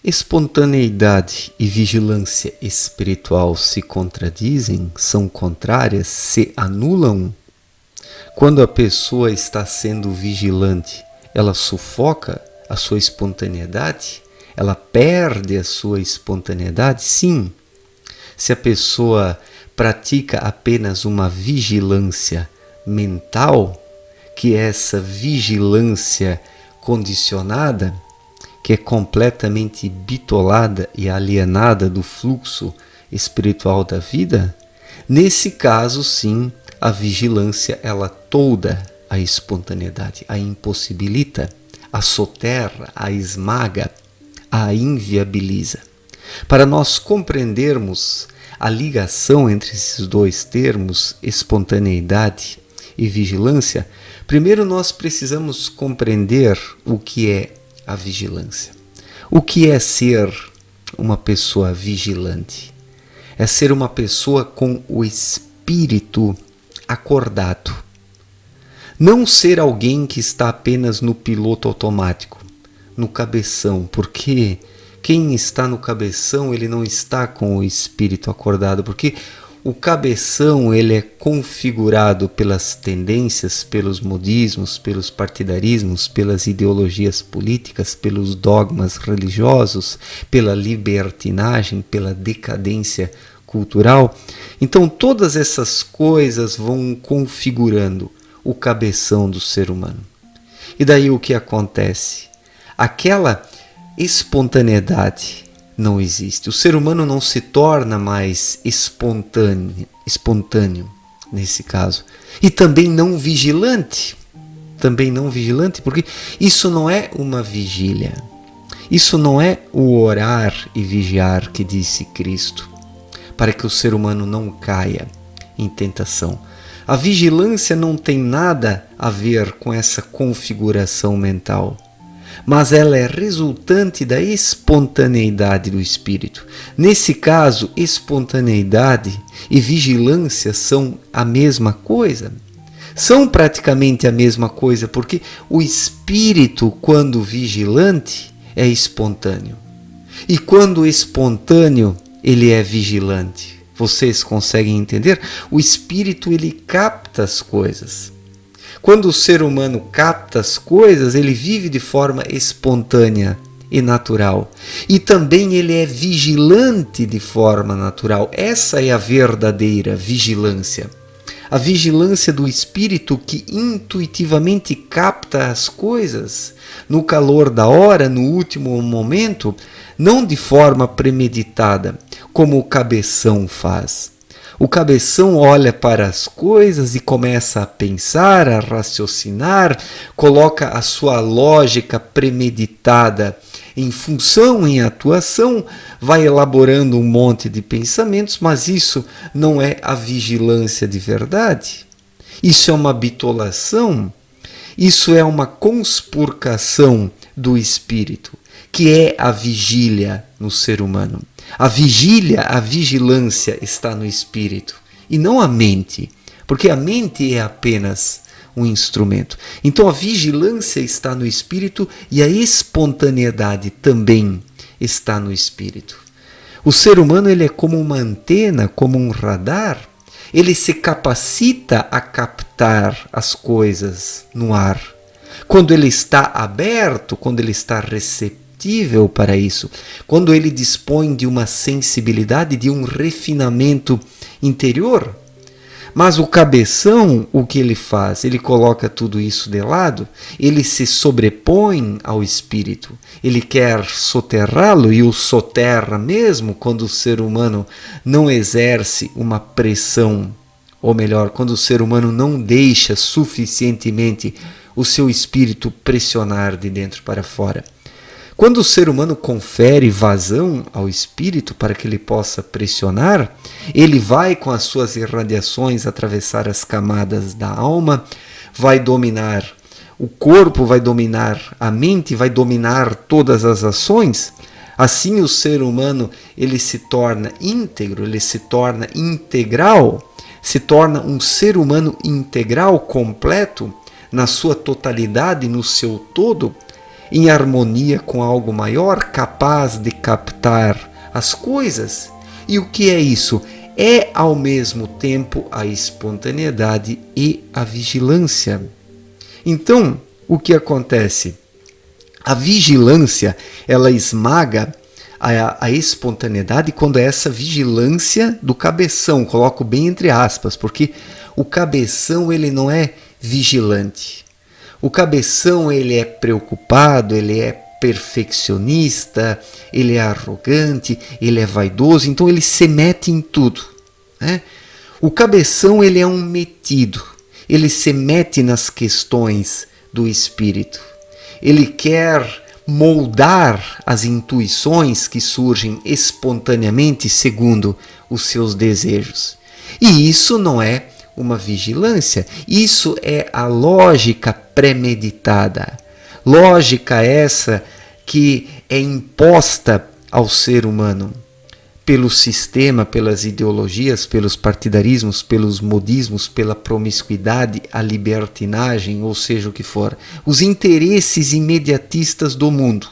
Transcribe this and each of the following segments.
Espontaneidade e vigilância espiritual se contradizem, são contrárias, se anulam? Quando a pessoa está sendo vigilante, ela sufoca a sua espontaneidade? Ela perde a sua espontaneidade? Sim. Se a pessoa pratica apenas uma vigilância mental, que é essa vigilância condicionada, que é completamente bitolada e alienada do fluxo espiritual da vida, nesse caso sim, a vigilância ela tolda a espontaneidade, a impossibilita, a soterra, a esmaga, a inviabiliza. Para nós compreendermos a ligação entre esses dois termos, espontaneidade e vigilância, primeiro nós precisamos compreender o que é a vigilância. O que é ser uma pessoa vigilante? É ser uma pessoa com o espírito acordado. Não ser alguém que está apenas no piloto automático, no cabeção, porque quem está no cabeção, ele não está com o espírito acordado, porque o cabeção ele é configurado pelas tendências, pelos modismos, pelos partidarismos, pelas ideologias políticas, pelos dogmas religiosos, pela libertinagem, pela decadência cultural. Então todas essas coisas vão configurando o cabeção do ser humano. E daí o que acontece? Aquela espontaneidade não existe. O ser humano não se torna mais espontâneo nesse caso. E também não vigilante. Porque isso não é uma vigília. Isso não é o orar e vigiar que disse Cristo, para que o ser humano não caia em tentação. A vigilância não tem nada a ver com essa configuração mental, mas ela é resultante da espontaneidade do espírito. Nesse caso, espontaneidade e vigilância são a mesma coisa. São praticamente a mesma coisa, porque o espírito, quando vigilante, é espontâneo. E quando espontâneo, ele é vigilante. Vocês conseguem entender? O espírito, ele capta as coisas. Quando o ser humano capta as coisas, ele vive de forma espontânea e natural. E também ele é vigilante de forma natural. Essa é a verdadeira vigilância. A vigilância do espírito que intuitivamente capta as coisas no calor da hora, no último momento, não de forma premeditada, como o cabeção faz. O cabeção olha para as coisas e começa a pensar, a raciocinar, coloca a sua lógica premeditada em função, em atuação, vai elaborando um monte de pensamentos, mas isso não é a vigilância de verdade. Isso é uma bitolação, isso é uma conspurcação do espírito, que é a vigília no ser humano. A vigília, a vigilância está no espírito e não a mente, porque a mente é apenas um instrumento. Então a vigilância está no espírito e a espontaneidade também está no espírito. O ser humano ele é como uma antena, como um radar. Ele se capacita a captar as coisas no ar. Quando ele está aberto, quando ele está receptível para isso, quando ele dispõe de uma sensibilidade, de um refinamento interior. Mas o cabeção, o que ele faz? Ele coloca tudo isso de lado, ele se sobrepõe ao espírito, ele quer soterrá-lo e o soterra mesmo quando o ser humano não exerce uma pressão, ou melhor, quando o ser humano não deixa suficientemente o seu espírito pressionar de dentro para fora. Quando o ser humano confere vazão ao espírito para que ele possa pressionar, ele vai com as suas irradiações atravessar as camadas da alma, vai dominar o corpo, vai dominar a mente, vai dominar todas as ações. Assim o ser humano ele se torna íntegro, ele se torna integral, se torna um ser humano integral, completo, na sua totalidade, no seu todo. em harmonia com algo maior, capaz de captar as coisas. E o que é isso? É ao mesmo tempo a espontaneidade e a vigilância. Então, o que acontece? A vigilância, ela esmaga a espontaneidade quando é essa vigilância do cabeção, coloco bem entre aspas, porque o cabeção ele não é vigilante. O cabeção ele é preocupado, ele é perfeccionista, ele é arrogante, ele é vaidoso, então ele se mete em tudo, né? O cabeção ele é um metido, ele se mete nas questões do espírito, ele quer moldar as intuições que surgem espontaneamente segundo os seus desejos. E isso não é uma vigilância, isso é a lógica premeditada. Lógica essa que é imposta ao ser humano pelo sistema, pelas ideologias, pelos partidarismos, pelos modismos, pela promiscuidade, a libertinagem, ou seja o que for, os interesses imediatistas do mundo.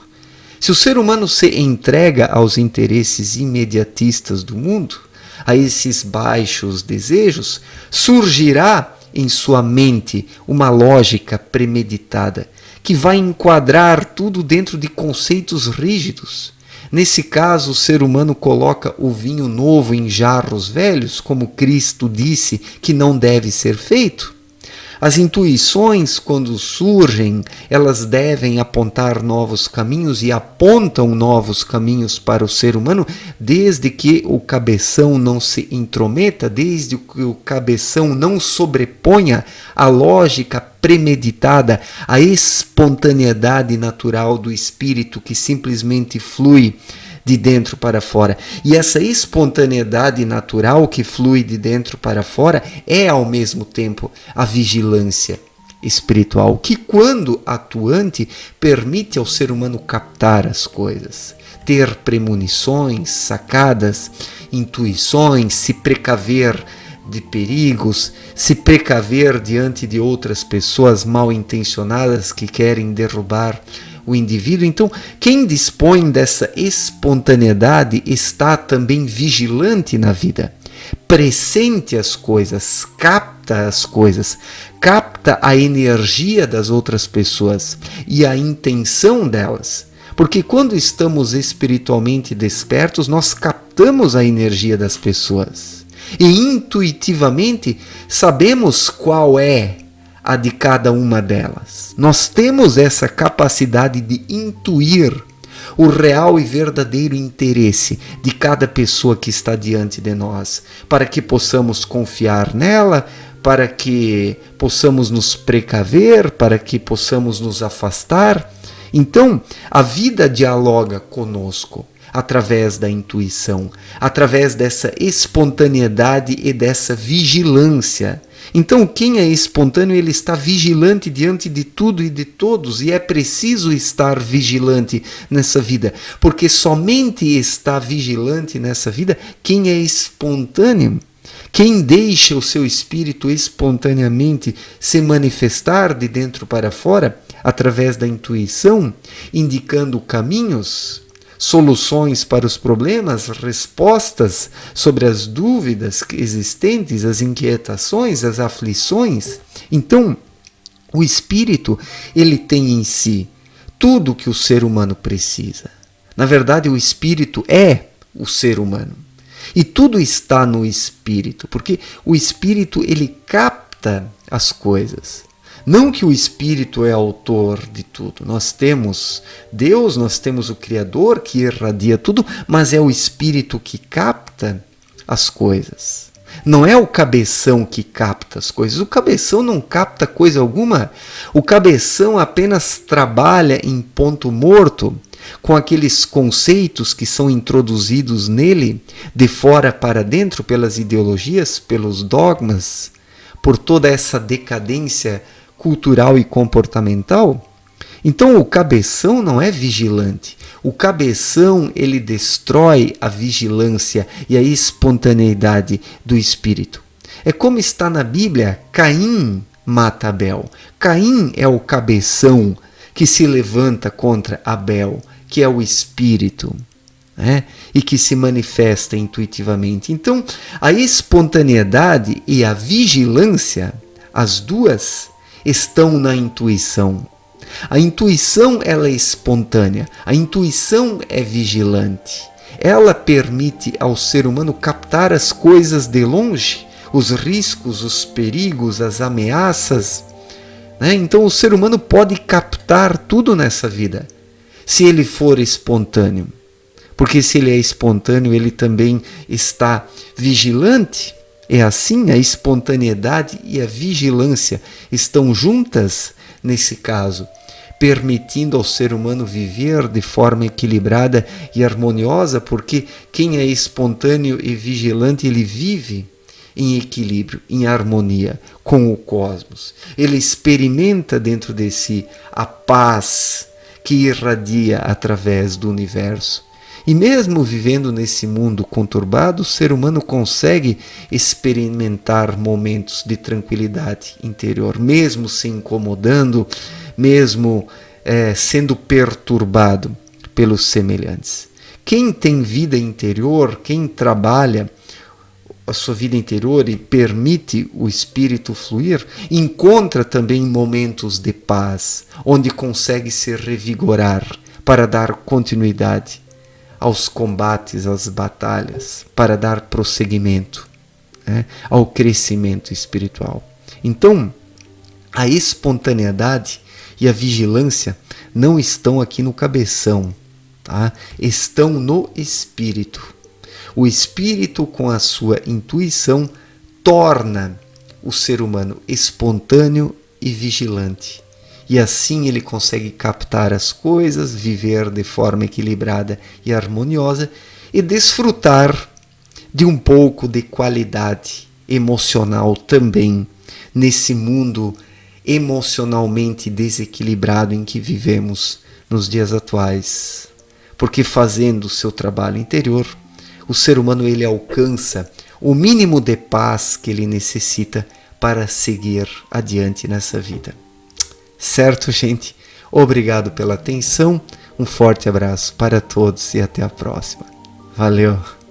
Se o ser humano se entrega aos interesses imediatistas do mundo, a esses baixos desejos, surgirá em sua mente uma lógica premeditada que vai enquadrar tudo dentro de conceitos rígidos. Nesse caso, o ser humano coloca o vinho novo em jarros velhos, como Cristo disse que não deve ser feito. As intuições, quando surgem, elas devem apontar novos caminhos e apontam novos caminhos para o ser humano, desde que o cabeção não se intrometa, desde que o cabeção não sobreponha a lógica premeditada, a espontaneidade natural do espírito que simplesmente flui de dentro para fora. E essa espontaneidade natural que flui de dentro para fora é ao mesmo tempo a vigilância espiritual, que quando atuante permite ao ser humano captar as coisas, ter premonições, sacadas, intuições, se precaver de perigos, se precaver diante de outras pessoas mal intencionadas que querem derrubar o indivíduo. Então, quem dispõe dessa espontaneidade está também vigilante na vida, pressente as coisas, capta a energia das outras pessoas e a intenção delas. Porque quando estamos espiritualmente despertos, nós captamos a energia das pessoas e intuitivamente sabemos qual é a de cada uma delas. Nós temos essa capacidade de intuir o real e verdadeiro interesse de cada pessoa que está diante de nós, para que possamos confiar nela, para que possamos nos precaver, para que possamos nos afastar. Então, a vida dialoga conosco através da intuição, através dessa espontaneidade e dessa vigilância. Então, quem é espontâneo, ele está vigilante diante de tudo e de todos, e é preciso estar vigilante nessa vida, porque somente está vigilante nessa vida quem é espontâneo. Quem deixa o seu espírito espontaneamente se manifestar de dentro para fora, através da intuição, indicando caminhos, soluções para os problemas, respostas sobre as dúvidas existentes, as inquietações, as aflições. Então, o espírito, ele tem em si tudo o que o ser humano precisa. Na verdade, o espírito é o ser humano. E tudo está no espírito, porque o espírito, ele capta as coisas. Não que o Espírito é autor de tudo. Nós temos Deus, nós temos o Criador que irradia tudo, mas é o Espírito que capta as coisas. Não é o cabeção que capta as coisas. O cabeção não capta coisa alguma. O cabeção apenas trabalha em ponto morto com aqueles conceitos que são introduzidos nele de fora para dentro pelas ideologias, pelos dogmas, por toda essa decadência cultural e comportamental. Então o cabeção não é vigilante. O cabeção, ele destrói a vigilância e a espontaneidade do espírito. É como está na Bíblia, Caim mata Abel. Caim é o cabeção que se levanta contra Abel, que é o espírito, né? E que se manifesta intuitivamente. Então, a espontaneidade e a vigilância, as duas, estão na intuição. A intuição, ela é espontânea, a intuição é vigilante. Ela permite ao ser humano captar as coisas de longe, os riscos, os perigos, as ameaças, né? Então o ser humano pode captar tudo nessa vida, se ele for espontâneo. Porque se ele é espontâneo, ele também está vigilante. É assim, a espontaneidade e a vigilância estão juntas nesse caso, permitindo ao ser humano viver de forma equilibrada e harmoniosa, porque quem é espontâneo e vigilante, ele vive em equilíbrio, em harmonia com o cosmos. Ele experimenta dentro de si a paz que irradia através do universo. E mesmo vivendo nesse mundo conturbado, o ser humano consegue experimentar momentos de tranquilidade interior, mesmo se incomodando, mesmo sendo perturbado pelos semelhantes. Quem tem vida interior, quem trabalha a sua vida interior e permite o espírito fluir, encontra também momentos de paz, onde consegue se revigorar para dar continuidade aos combates, às batalhas, para dar prosseguimento, né, ao crescimento espiritual. Então, a espontaneidade e a vigilância não estão aqui no cabeção, tá? Estão no espírito. O espírito, com a sua intuição, torna o ser humano espontâneo e vigilante. E assim ele consegue captar as coisas, viver de forma equilibrada e harmoniosa e desfrutar de um pouco de qualidade emocional também nesse mundo emocionalmente desequilibrado em que vivemos nos dias atuais. Porque fazendo o seu trabalho interior, o ser humano ele alcança o mínimo de paz que ele necessita para seguir adiante nessa vida. Certo, gente? Obrigado pela atenção, um forte abraço para todos e até a próxima. Valeu!